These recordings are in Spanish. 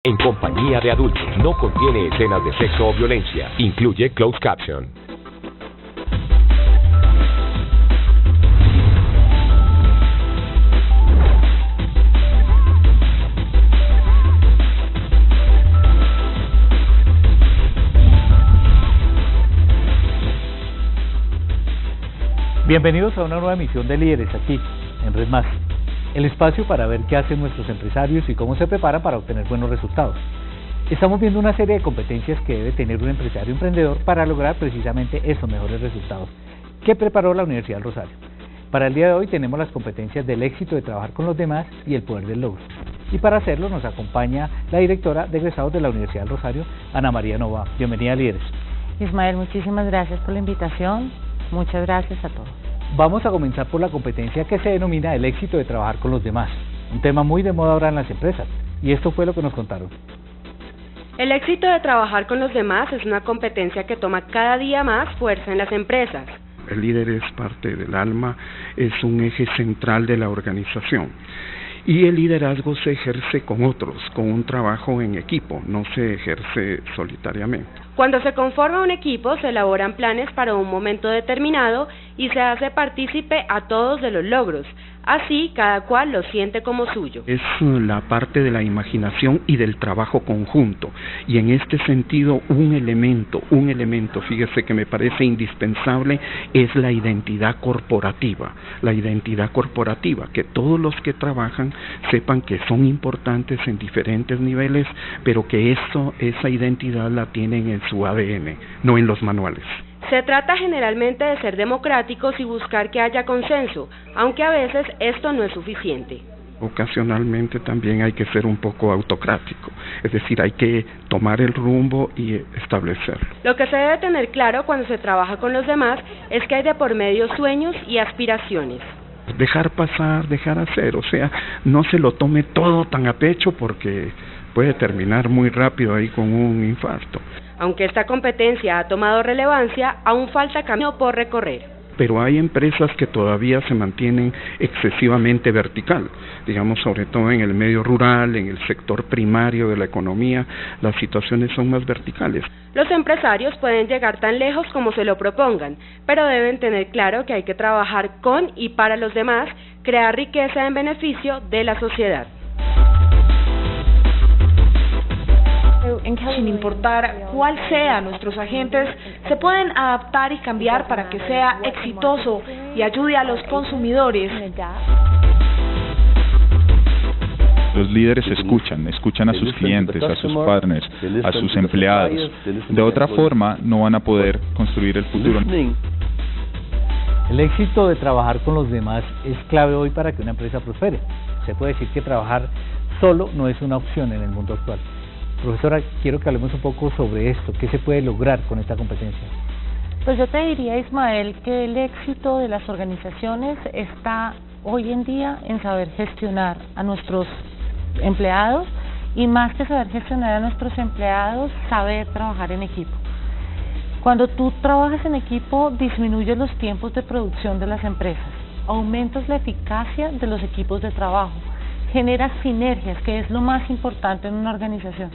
En compañía de adultos. No contiene escenas de sexo o violencia. Incluye closed caption. Bienvenidos a una nueva emisión de Líderes aquí, en Red Más, el espacio para ver qué hacen nuestros empresarios y cómo se preparan para obtener buenos resultados. Estamos viendo una serie de competencias que debe tener un empresario emprendedor para lograr precisamente esos mejores resultados que preparó la Universidad del Rosario. Para el día de hoy tenemos las competencias del éxito de trabajar con los demás y el poder del logro. Y para hacerlo nos acompaña la directora de egresados de la Universidad del Rosario, Ana María Nova. Bienvenida a Líderes. Ismael, muchísimas gracias por la invitación. Muchas gracias a todos. Vamos a comenzar por la competencia que se denomina el éxito de trabajar con los demás, un tema muy de moda ahora en las empresas, y esto fue lo que nos contaron. El éxito de trabajar con los demás es una competencia que toma cada día más fuerza en las empresas. El líder es parte del alma, es un eje central de la organización. Y el liderazgo se ejerce con otros, con un trabajo en equipo, no se ejerce solitariamente. Cuando se conforma un equipo, se elaboran planes para un momento determinado y se hace partícipe a todos de los logros. Así, cada cual lo siente como suyo. Es la parte de la imaginación y del trabajo conjunto. Y en este sentido, un elemento, fíjese que me parece indispensable, es la identidad corporativa. La identidad corporativa, que todos los que trabajan sepan que son importantes en diferentes niveles, pero que esa identidad la tienen en su ADN, no en los manuales. Se trata generalmente de ser democráticos y buscar que haya consenso, aunque a veces esto no es suficiente. Ocasionalmente también hay que ser un poco autocrático, es decir, hay que tomar el rumbo y establecerlo. Lo que se debe tener claro cuando se trabaja con los demás es que hay de por medio sueños y aspiraciones. Dejar pasar, dejar hacer, o sea, no se lo tome todo tan a pecho porque puede terminar muy rápido ahí con un infarto. Aunque esta competencia ha tomado relevancia, aún falta camino por recorrer. Pero hay empresas que todavía se mantienen excesivamente vertical, digamos sobre todo en el medio rural, en el sector primario de la economía, las situaciones son más verticales. Los empresarios pueden llegar tan lejos como se lo propongan, pero deben tener claro que hay que trabajar con y para los demás, crear riqueza en beneficio de la sociedad. Sin importar cuál sea nuestros agentes, se pueden adaptar y cambiar para que sea exitoso y ayude a los consumidores. Los líderes escuchan a sus clientes, a sus partners, a sus empleados. De otra forma, no van a poder construir el futuro. El éxito de trabajar con los demás es clave hoy para que una empresa prospere. Se puede decir que trabajar solo no es una opción en el mundo actual. Profesora, quiero que hablemos un poco sobre esto. ¿Qué se puede lograr con esta competencia? Pues yo te diría, Ismael, que el éxito de las organizaciones está hoy en día en saber gestionar a nuestros empleados y más que saber gestionar a nuestros empleados, saber trabajar en equipo. Cuando tú trabajas en equipo, disminuyes los tiempos de producción de las empresas, aumentas la eficacia de los equipos de trabajo, genera sinergias, que es lo más importante en una organización.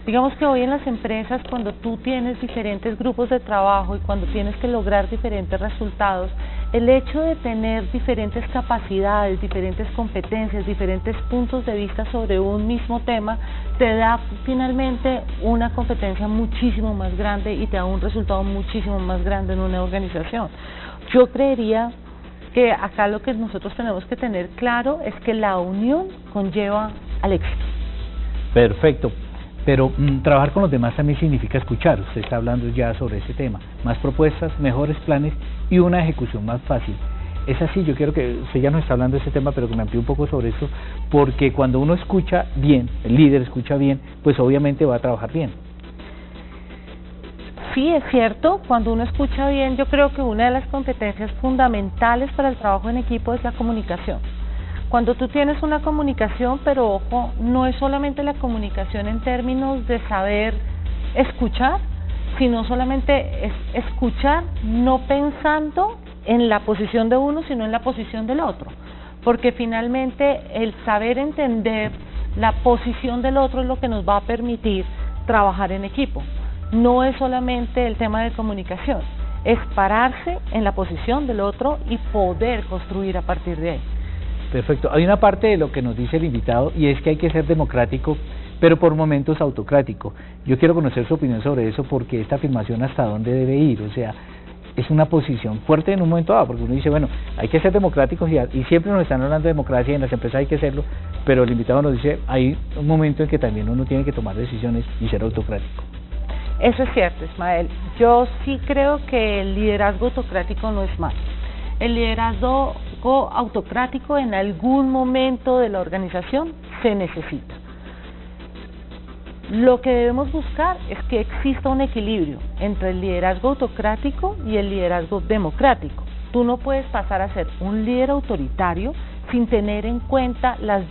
Digamos que hoy en las empresas, cuando tú tienes diferentes grupos de trabajo y cuando tienes que lograr diferentes resultados, el hecho de tener diferentes capacidades, diferentes competencias, diferentes puntos de vista sobre un mismo tema, te da finalmente una competencia muchísimo más grande y te da un resultado muchísimo más grande en una organización. Yo creería que acá lo que nosotros tenemos que tener claro es que la unión conlleva al éxito. Perfecto, pero trabajar con los demás también significa escuchar. Usted está hablando ya sobre ese tema, más propuestas, mejores planes y una ejecución más fácil. Es así, yo quiero que usted ya nos está hablando de ese tema, pero que me amplíe un poco sobre eso, porque cuando uno escucha bien, el líder escucha bien, pues obviamente va a trabajar bien. Sí, es cierto, cuando uno escucha bien, yo creo que una de las competencias fundamentales para el trabajo en equipo es la comunicación. Cuando tú tienes una comunicación, pero ojo, no es solamente la comunicación en términos de saber escuchar, sino solamente es escuchar no pensando en la posición de uno, sino en la posición del otro. Porque finalmente el saber entender La posición del otro es lo que nos va a permitir trabajar en equipo. No es solamente el tema de comunicación, es pararse en la posición del otro y poder construir a partir de ahí. Perfecto. Hay una parte de lo que nos dice el invitado y es que hay que ser democrático, pero por momentos autocrático. Yo quiero conocer su opinión sobre eso, porque esta afirmación hasta dónde debe ir, o sea, es una posición fuerte en un momento dado, porque uno dice, bueno, hay que ser democráticos y siempre nos están hablando de democracia y en las empresas hay que serlo, pero el invitado nos dice, hay un momento en que también uno tiene que tomar decisiones y ser autocrático. Eso es cierto, Ismael. Yo sí creo que el liderazgo autocrático no es malo. El liderazgo autocrático en algún momento de la organización se necesita. Lo que debemos buscar es que exista un equilibrio entre el liderazgo autocrático y el liderazgo democrático. Tú no puedes pasar a ser un líder autoritario sin tener en cuenta las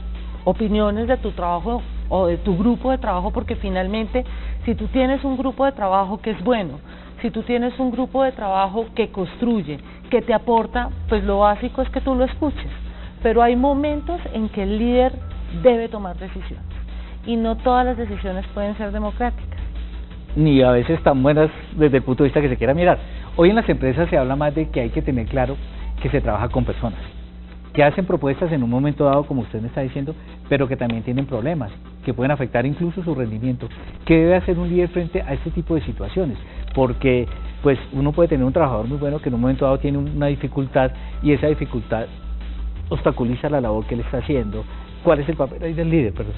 opiniones de tu trabajo o de tu grupo de trabajo, porque finalmente, si tú tienes un grupo de trabajo que es bueno, si tú tienes un grupo de trabajo que construye, que te aporta, pues lo básico es que tú lo escuches. Pero hay momentos en que el líder debe tomar decisiones y no todas las decisiones pueden ser democráticas. Ni a veces tan buenas desde el punto de vista que se quiera mirar. Hoy en las empresas se habla más de que hay que tener claro que se trabaja con personas, que hacen propuestas en un momento dado, como usted me está diciendo, pero que también tienen problemas, que pueden afectar incluso su rendimiento. ¿Qué debe hacer un líder frente a este tipo de situaciones? Porque pues uno puede tener un trabajador muy bueno que en un momento dado tiene una dificultad y esa dificultad obstaculiza la labor que él está haciendo. ¿Cuál es el papel ahí del líder? Perdón.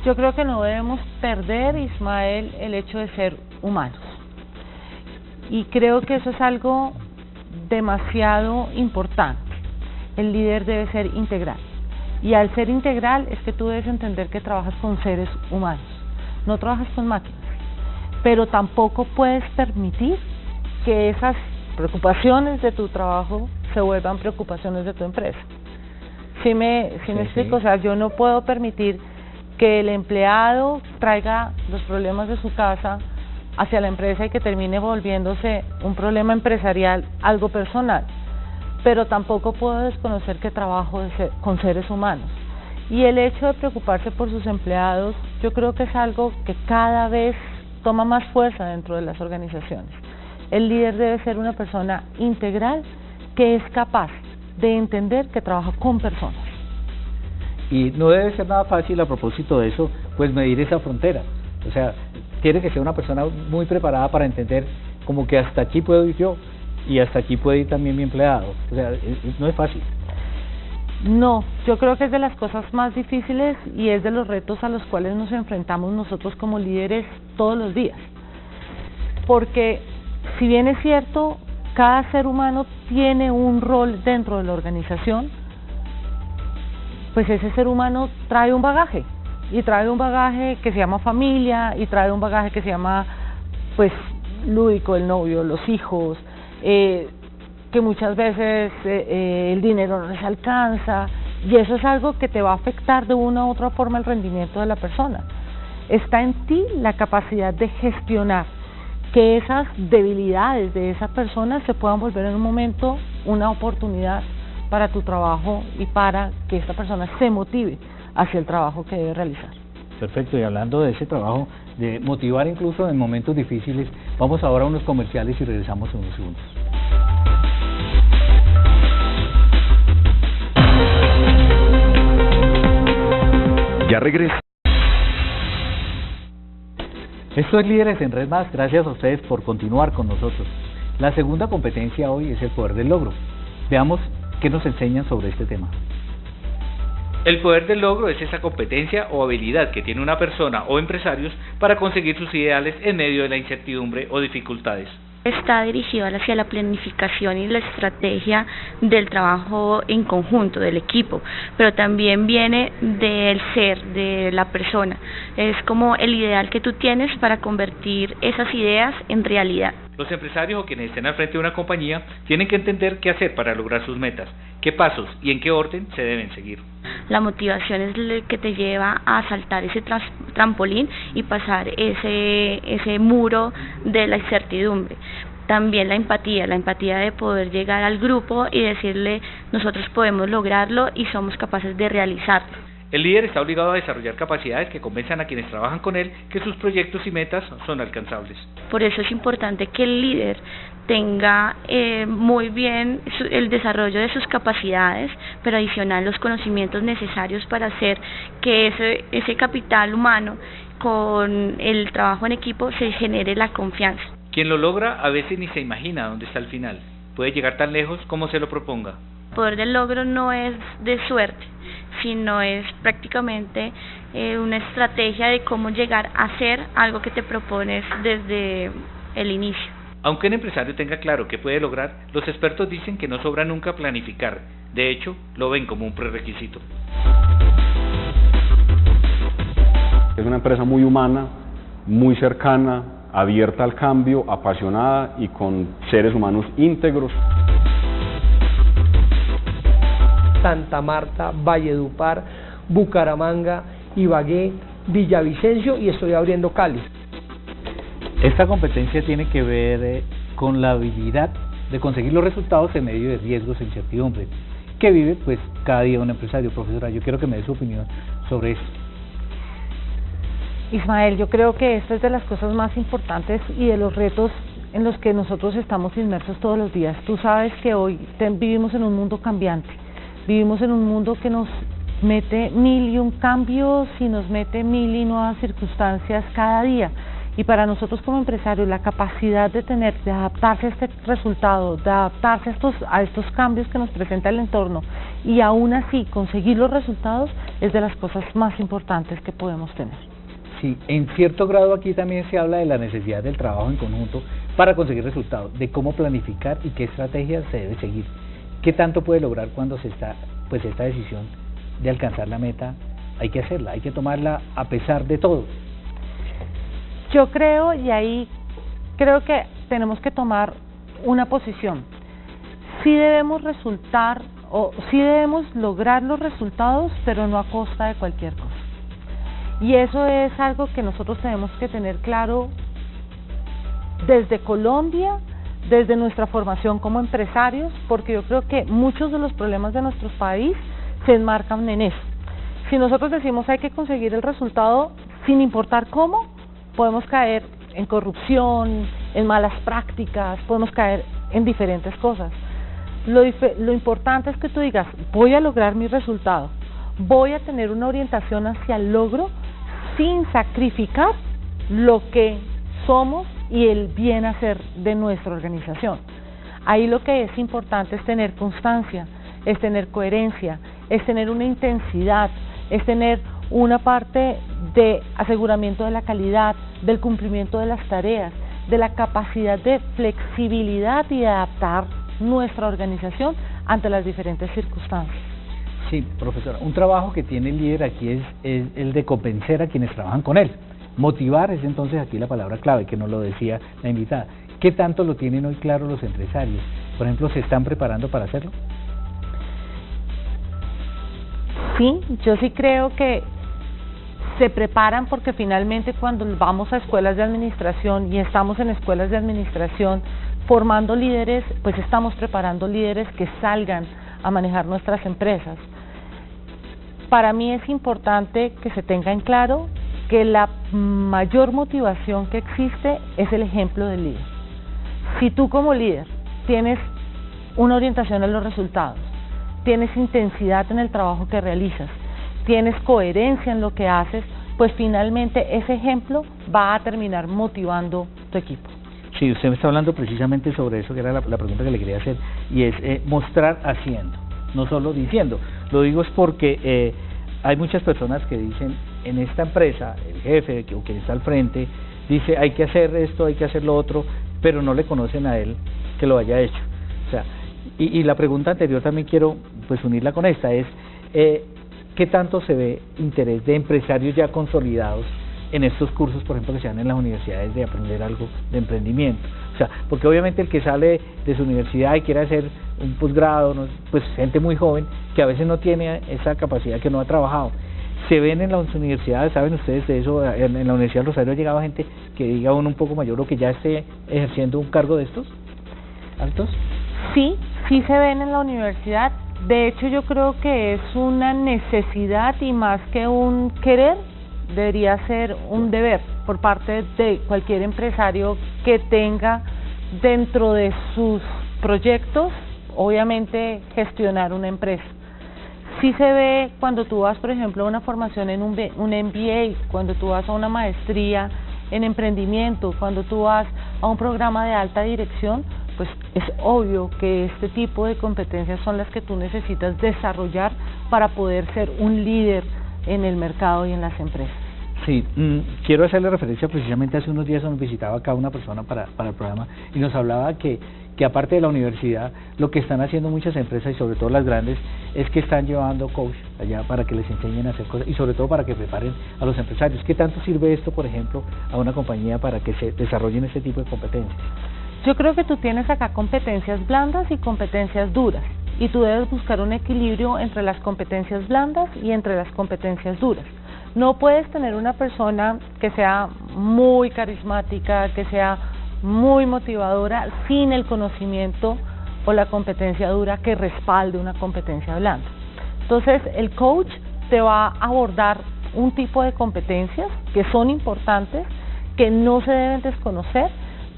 Yo creo que no debemos perder, Ismael, el hecho de ser humanos. Y creo que eso es algo demasiado importante. El líder debe ser integral. Y al ser integral es que tú debes entender que trabajas con seres humanos, no trabajas con máquinas. Pero tampoco puedes permitir que esas preocupaciones de tu trabajo se vuelvan preocupaciones de tu empresa. ¿Sí me explico? O sea, yo no puedo permitir que el empleado traiga los problemas de su casa hacia la empresa y que termine volviéndose un problema empresarial, algo personal. Pero tampoco puedo desconocer que trabajo con seres humanos. Y el hecho de preocuparse por sus empleados, yo creo que es algo que cada vez toma más fuerza dentro de las organizaciones. El líder debe ser una persona integral que es capaz de entender que trabaja con personas. Y no debe ser nada fácil, a propósito de eso, pues medir esa frontera. O sea, tiene que ser una persona muy preparada para entender como que hasta aquí puedo ir yo y hasta aquí puede ir también mi empleado. O sea, no es fácil. No, yo creo que es de las cosas más difíciles y es de los retos a los cuales nos enfrentamos nosotros como líderes todos los días. Porque si bien es cierto, cada ser humano tiene un rol dentro de la organización, pues ese ser humano trae un bagaje, y trae un bagaje que se llama familia, y trae un bagaje que se llama, pues, lúdico, el novio, los hijos, que muchas veces el dinero no les alcanza, y eso es algo que te va a afectar de una u otra forma el rendimiento de la persona. Está en ti la capacidad de gestionar que esas debilidades de esa persona se puedan volver en un momento una oportunidad para tu trabajo y para que esta persona se motive hacia el trabajo que debe realizar. Perfecto, y hablando de ese trabajo, de motivar incluso en momentos difíciles, vamos ahora a unos comerciales y regresamos en unos segundos. Ya regresa. Esto es Líderes en Red Más, gracias a ustedes por continuar con nosotros. La segunda competencia hoy es el poder del logro. Veamos qué nos enseñan sobre este tema. El poder del logro es esa competencia o habilidad que tiene una persona o empresarios para conseguir sus ideales en medio de la incertidumbre o dificultades. Está dirigido hacia la planificación y la estrategia del trabajo en conjunto, del equipo, pero también viene del ser, de la persona. Es como el ideal que tú tienes para convertir esas ideas en realidad. Los empresarios o quienes estén al frente de una compañía tienen que entender qué hacer para lograr sus metas, qué pasos y en qué orden se deben seguir. La motivación es lo que te lleva a saltar ese trampolín y pasar ese muro de la incertidumbre. También la empatía de poder llegar al grupo y decirle nosotros podemos lograrlo y somos capaces de realizarlo. El líder está obligado a desarrollar capacidades que convenzan a quienes trabajan con él que sus proyectos y metas son alcanzables. Por eso es importante que el líder tenga muy bien el desarrollo de sus capacidades, pero adicional los conocimientos necesarios para hacer que ese capital humano con el trabajo en equipo se genere la confianza. Quien lo logra a veces ni se imagina dónde está el final. Puede llegar tan lejos como se lo proponga. El poder del logro no es de suerte, sino es prácticamente una estrategia de cómo llegar a hacer algo que te propones desde el inicio. Aunque un empresario tenga claro qué puede lograr, los expertos dicen que no sobra nunca planificar. De hecho, lo ven como un prerequisito. Es una empresa muy humana, muy cercana, abierta al cambio, apasionada y con seres humanos íntegros. Santa Marta, Valledupar, Bucaramanga, Ibagué, Villavicencio y estoy abriendo Cali. Esta competencia tiene que ver con la habilidad de conseguir los resultados en medio de riesgos e incertidumbre que vive pues cada día un empresario. Profesora, yo quiero que me dé su opinión sobre esto. Ismael, yo creo que esta es de las cosas más importantes y de los retos en los que nosotros estamos inmersos todos los días. Tú sabes que hoy vivimos en un mundo cambiante, vivimos en un mundo que nos mete 1001 cambios y nos mete 1000 nuevas circunstancias cada día. Y para nosotros como empresarios, la capacidad de adaptarse a este resultado, de adaptarse a estos cambios que nos presenta el entorno y aún así conseguir los resultados es de las cosas más importantes que podemos tener. Sí, en cierto grado aquí también se habla de la necesidad del trabajo en conjunto para conseguir resultados, de cómo planificar y qué estrategias se debe seguir. ¿Qué tanto puede lograr cuando se está, pues esta decisión de alcanzar la meta? Hay que hacerla, hay que tomarla a pesar de todo. Yo creo, y ahí creo que tenemos que tomar una posición. Sí debemos lograr los resultados, pero no a costa de cualquier cosa. Y eso es algo que nosotros tenemos que tener claro desde Colombia, desde nuestra formación como empresarios, porque yo creo que muchos de los problemas de nuestro país se enmarcan en eso. Si nosotros decimos hay que conseguir el resultado sin importar cómo, podemos caer en corrupción, en malas prácticas, podemos caer en diferentes cosas. Lo importante es que tú digas, voy a lograr mi resultado, voy a tener una orientación hacia el logro sin sacrificar lo que somos y el bien hacer de nuestra organización. Ahí lo que es importante es tener constancia, es tener coherencia, es tener una intensidad, es tener una parte de aseguramiento de la calidad, del cumplimiento de las tareas, de la capacidad de flexibilidad y de adaptar nuestra organización ante las diferentes circunstancias. Sí, profesora, un trabajo que tiene el líder aquí es el de convencer a quienes trabajan con él. Motivar es entonces aquí la palabra clave, que nos lo decía la invitada. ¿Qué tanto lo tienen hoy claro los empresarios? Por ejemplo, ¿se están preparando para hacerlo? Sí, yo sí creo que se preparan porque finalmente cuando vamos a escuelas de administración y estamos en escuelas de administración formando líderes, pues estamos preparando líderes que salgan a manejar nuestras empresas. Para mí es importante que se tenga en claro que la mayor motivación que existe es el ejemplo del líder. Si tú como líder tienes una orientación a los resultados, tienes intensidad en el trabajo que realizas, tienes coherencia en lo que haces, pues finalmente ese ejemplo va a terminar motivando tu equipo. Sí, usted me está hablando precisamente sobre eso, que era la pregunta que le quería hacer, y es mostrar haciendo, no solo diciendo. Lo digo es porque hay muchas personas que dicen, en esta empresa, el jefe o quien está al frente, dice hay que hacer esto, hay que hacer lo otro, pero no le conocen a él que lo haya hecho. O sea, y la pregunta anterior también quiero pues unirla con esta, es ¿qué tanto se ve interés de empresarios ya consolidados en estos cursos, por ejemplo, que se dan en las universidades de aprender algo de emprendimiento? O sea, porque obviamente el que sale de su universidad y quiere hacer un posgrado, ¿no? Pues gente muy joven que a veces no tiene esa capacidad, que no ha trabajado. Se ven en las universidades, ¿saben ustedes de eso? En la Universidad de Rosario ha llegado gente que diga uno un poco mayor o que ya esté ejerciendo un cargo de estos altos. Sí, sí se ven en la universidad De hecho, yo creo que es una necesidad y más que un querer, debería ser un deber por parte de cualquier empresario que tenga dentro de sus proyectos, obviamente, gestionar una empresa. Sí se ve cuando tú vas, por ejemplo, a una formación en un MBA, cuando tú vas a una maestría en emprendimiento, cuando tú vas a un programa de alta dirección, pues es obvio que este tipo de competencias son las que tú necesitas desarrollar para poder ser un líder en el mercado y en las empresas. Sí, quiero hacerle referencia precisamente hace unos días nos visitaba acá una persona para el programa y nos hablaba que aparte de la universidad, lo que están haciendo muchas empresas y sobre todo las grandes es que están llevando coach allá para que les enseñen a hacer cosas y sobre todo para que preparen a los empresarios. ¿Qué tanto sirve esto, por ejemplo, a una compañía para que se desarrollen este tipo de competencias? Yo creo que tú tienes acá competencias blandas y competencias duras y tú debes buscar un equilibrio entre las competencias blandas y entre las competencias duras. No puedes tener una persona que sea muy carismática, que sea muy motivadora sin el conocimiento o la competencia dura que respalde una competencia blanda. Entonces el coach te va a abordar un tipo de competencias que son importantes, que no se deben desconocer,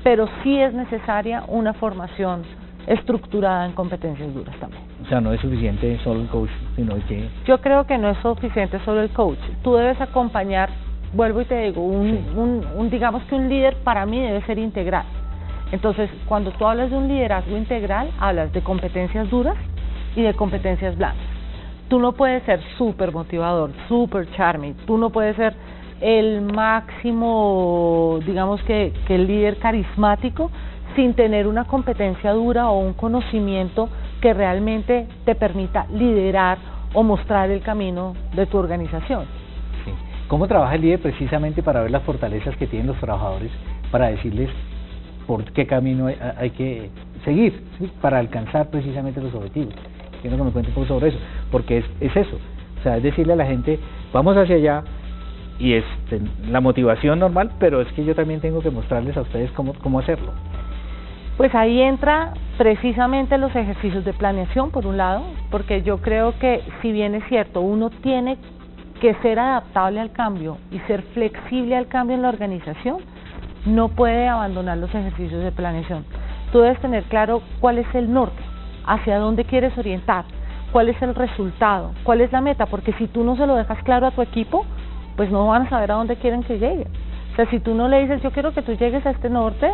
pero sí es necesaria una formación estructurada en competencias duras también. O sea, no es suficiente solo el coach, sino que... Yo creo que no es suficiente solo el coach. Tú debes acompañar, vuelvo y te digo, digamos que un líder para mí debe ser integral. Entonces, cuando tú hablas de un liderazgo integral, hablas de competencias duras y de competencias blandas. Tú no puedes ser súper motivador, súper charming, tú no puedes ser el máximo, digamos que el líder carismático, sin tener una competencia dura o un conocimiento que realmente te permita liderar o mostrar el camino de tu organización. Sí. ¿Cómo trabaja el líder precisamente para ver las fortalezas que tienen los trabajadores, para decirles por qué camino hay que seguir, ¿sí? Para alcanzar precisamente los objetivos? Quiero que me cuente un poco sobre eso, porque es eso, o sea, es decirle a la gente, vamos hacia allá, y es la motivación normal, pero es que yo también tengo que mostrarles a ustedes cómo hacerlo. Pues ahí entra precisamente los ejercicios de planeación, por un lado, porque yo creo que si bien es cierto, uno tiene que ser adaptable al cambio y ser flexible al cambio en la organización, no puede abandonar los ejercicios de planeación. Tú debes tener claro cuál es el norte, hacia dónde quieres orientar, cuál es el resultado, cuál es la meta, porque si tú no se lo dejas claro a tu equipo, pues no van a saber a dónde quieren que llegue. O sea, si tú no le dices, yo quiero que tú llegues a este norte,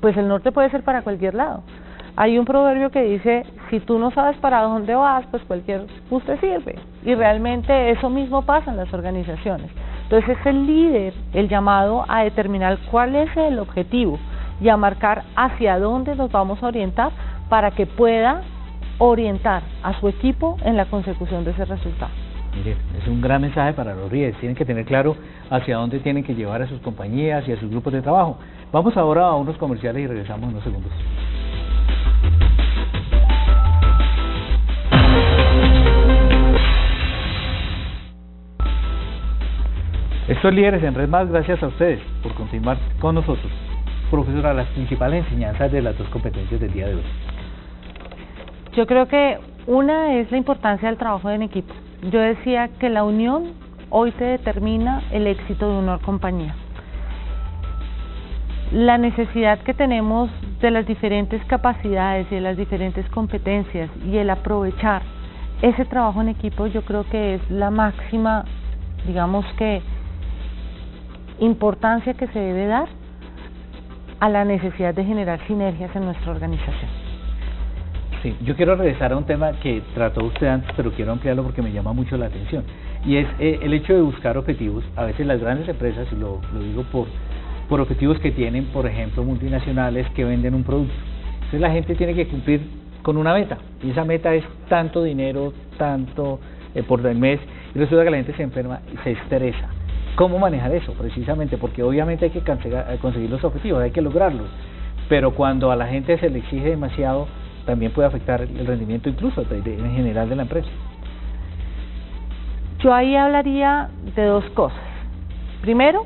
pues el norte puede ser para cualquier lado. Hay un proverbio que dice, si tú no sabes para dónde vas, pues cualquier bus te sirve. Y realmente eso mismo pasa en las organizaciones. Entonces es el líder el llamado a determinar cuál es el objetivo y a marcar hacia dónde nos vamos a orientar para que pueda orientar a su equipo en la consecución de ese resultado. Mire, es un gran mensaje para los líderes, tienen que tener claro hacia dónde tienen que llevar a sus compañías y a sus grupos de trabajo. Vamos ahora a unos comerciales y regresamos en unos segundos. Esto es Líderes en Red Más, gracias a ustedes por continuar con nosotros. Profesora, las principales enseñanzas de las dos competencias del día de hoy. Yo creo que una es la importancia del trabajo en equipo. Yo decía que la unión hoy te determina el éxito de una compañía. La necesidad que tenemos de las diferentes capacidades y de las diferentes competencias y el aprovechar ese trabajo en equipo, yo creo que es la máxima, digamos que, importancia que se debe dar a la necesidad de generar sinergias en nuestra organización. Sí, yo quiero regresar a un tema que trató usted antes, pero quiero ampliarlo porque me llama mucho la atención, y es el hecho de buscar objetivos. A veces las grandes empresas, y lo digo por objetivos que tienen, por ejemplo, multinacionales que venden un producto. Entonces la gente tiene que cumplir con una meta, y esa meta es tanto dinero, tanto por el mes, y resulta que la gente se enferma y se estresa. ¿Cómo manejar eso? Precisamente porque obviamente hay que conseguir los objetivos, hay que lograrlos, pero cuando a la gente se le exige demasiado, también puede afectar el rendimiento incluso en general de la empresa. Yo ahí hablaría de dos cosas. Primero,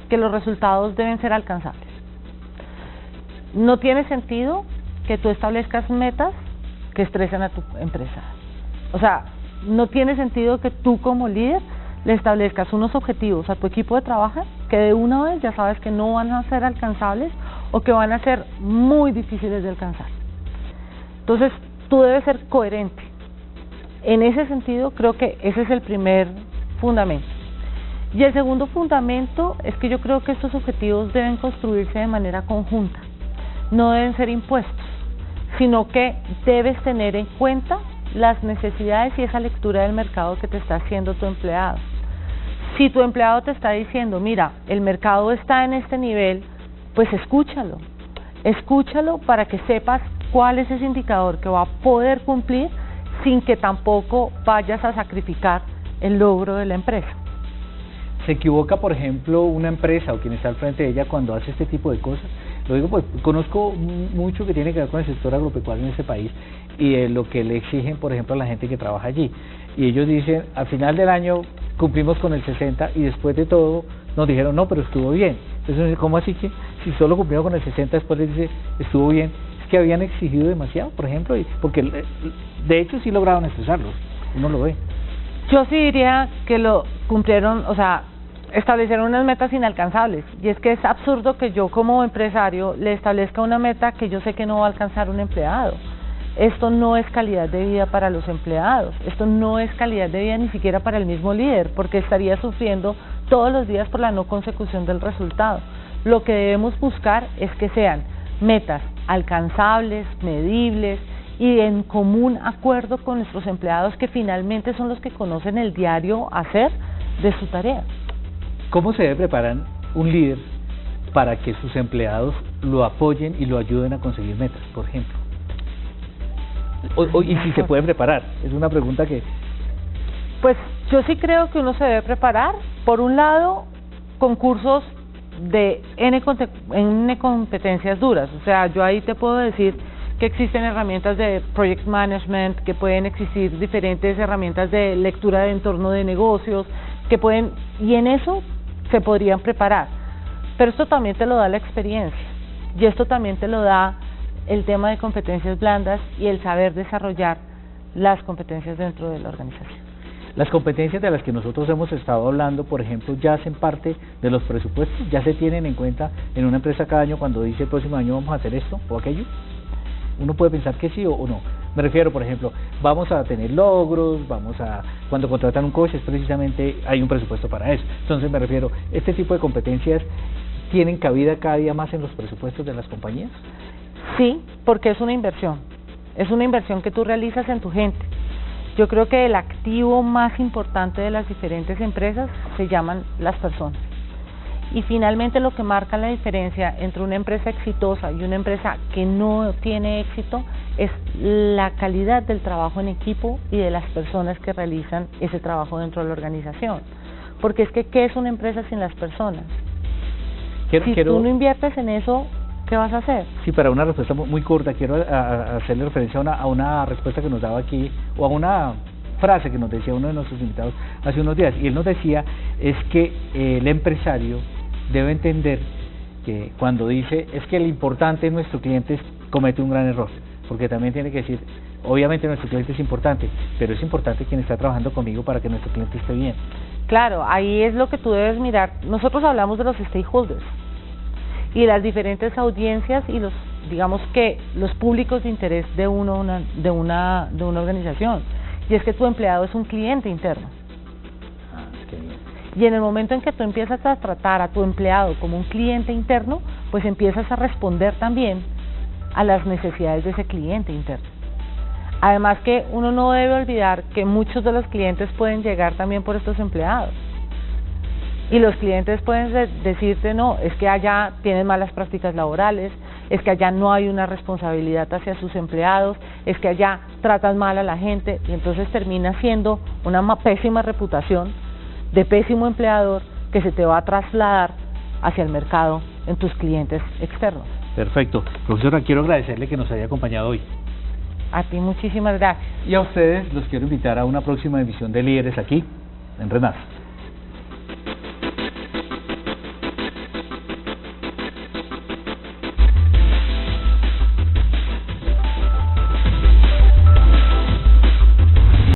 que los resultados deben ser alcanzables. No tiene sentido que tú establezcas metas que que estresen a tu empresa. O sea, no tiene sentido que tú como líder le establezcas unos objetivos a tu equipo de trabajo que de una vez ya sabes que no van a ser alcanzables o que van a ser muy difíciles de alcanzar. Entonces, tú debes ser coherente. En ese sentido, creo que ese es el primer fundamento. Y el segundo fundamento es que yo creo que estos objetivos deben construirse de manera conjunta. No deben ser impuestos, sino que debes tener en cuenta las necesidades y esa lectura del mercado que te está haciendo tu empleado. Si tu empleado te está diciendo, mira, el mercado está en este nivel, pues escúchalo para que sepas cuál es ese indicador que va a poder cumplir sin que tampoco vayas a sacrificar el logro de la empresa. ¿Se equivoca, por ejemplo, una empresa o quien está al frente de ella cuando hace este tipo de cosas? Lo digo pues conozco mucho que tiene que ver con el sector agropecuario en este país y lo que le exigen, por ejemplo, a la gente que trabaja allí. Y ellos dicen, al final del año cumplimos con el 60 y después de todo nos dijeron, no, pero estuvo bien. Entonces, ¿cómo así que si solo cumplieron con el 60 después les dice, estuvo bien? Es que habían exigido demasiado, por ejemplo, porque de hecho sí lograron estresarlos, uno lo ve. Yo sí diría que lo cumplieron, o sea, establecieron unas metas inalcanzables, y es que es absurdo que yo como empresario le establezca una meta que yo sé que no va a alcanzar un empleado. Esto no es calidad de vida para los empleados, esto no es calidad de vida ni siquiera para el mismo líder, porque estaría sufriendo todos los días por la no consecución del resultado. Lo que debemos buscar es que sean metas alcanzables, medibles y en común acuerdo con nuestros empleados, que finalmente son los que conocen el diario hacer de su tarea. ¿Cómo se debe preparar un líder para que sus empleados lo apoyen y lo ayuden a conseguir metas, por ejemplo? Y si se puede preparar, es una pregunta que... Pues yo sí creo que uno se debe preparar, por un lado, con cursos de N competencias duras, o sea, yo ahí te puedo decir que existen herramientas de project management, que pueden existir diferentes herramientas de lectura de entorno de negocios, que pueden, y en eso se podrían preparar, pero esto también te lo da la experiencia, y esto también te lo da el tema de competencias blandas y el saber desarrollar las competencias dentro de la organización. Las competencias de las que nosotros hemos estado hablando, por ejemplo, ya hacen parte de los presupuestos, ya se tienen en cuenta en una empresa cada año cuando dice el próximo año vamos a hacer esto o aquello. Uno puede pensar que sí o no. Me refiero, por ejemplo, vamos a tener logros, cuando contratan un coach, es precisamente hay un presupuesto para eso. Entonces me refiero, este tipo de competencias tienen cabida cada día más en los presupuestos de las compañías. Sí, porque es una inversión que tú realizas en tu gente. Yo creo que el activo más importante de las diferentes empresas se llaman las personas. Y finalmente lo que marca la diferencia entre una empresa exitosa y una empresa que no tiene éxito es la calidad del trabajo en equipo y de las personas que realizan ese trabajo dentro de la organización. Porque es que, ¿qué es una empresa sin las personas? Si tú no inviertes en eso, ¿qué vas a hacer? Sí, para una respuesta muy corta, quiero hacerle referencia a una respuesta que nos daba aquí, o a una frase que nos decía uno de nuestros invitados hace unos días, y él nos decía, es que el empresario debe entender que cuando dice, es que el importante es nuestro cliente, comete un gran error, porque también tiene que decir, obviamente nuestro cliente es importante, pero es importante quien está trabajando conmigo para que nuestro cliente esté bien. Claro, ahí es lo que tú debes mirar. Nosotros hablamos de los stakeholders y las diferentes audiencias y los públicos de interés de una organización, y es que tu empleado es un cliente interno. Y en el momento en que tú empiezas a tratar a tu empleado como un cliente interno, pues empiezas a responder también a las necesidades de ese cliente interno. Además que uno no debe olvidar que muchos de los clientes pueden llegar también por estos empleados. Y los clientes pueden decirte, no, es que allá tienen malas prácticas laborales, es que allá no hay una responsabilidad hacia sus empleados, es que allá tratan mal a la gente, y entonces termina siendo una pésima reputación de pésimo empleador que se te va a trasladar hacia el mercado en tus clientes externos. Perfecto. Profesora, quiero agradecerle que nos haya acompañado hoy. A ti muchísimas gracias. Y a ustedes los quiero invitar a una próxima emisión de Líderes aquí en Red Más.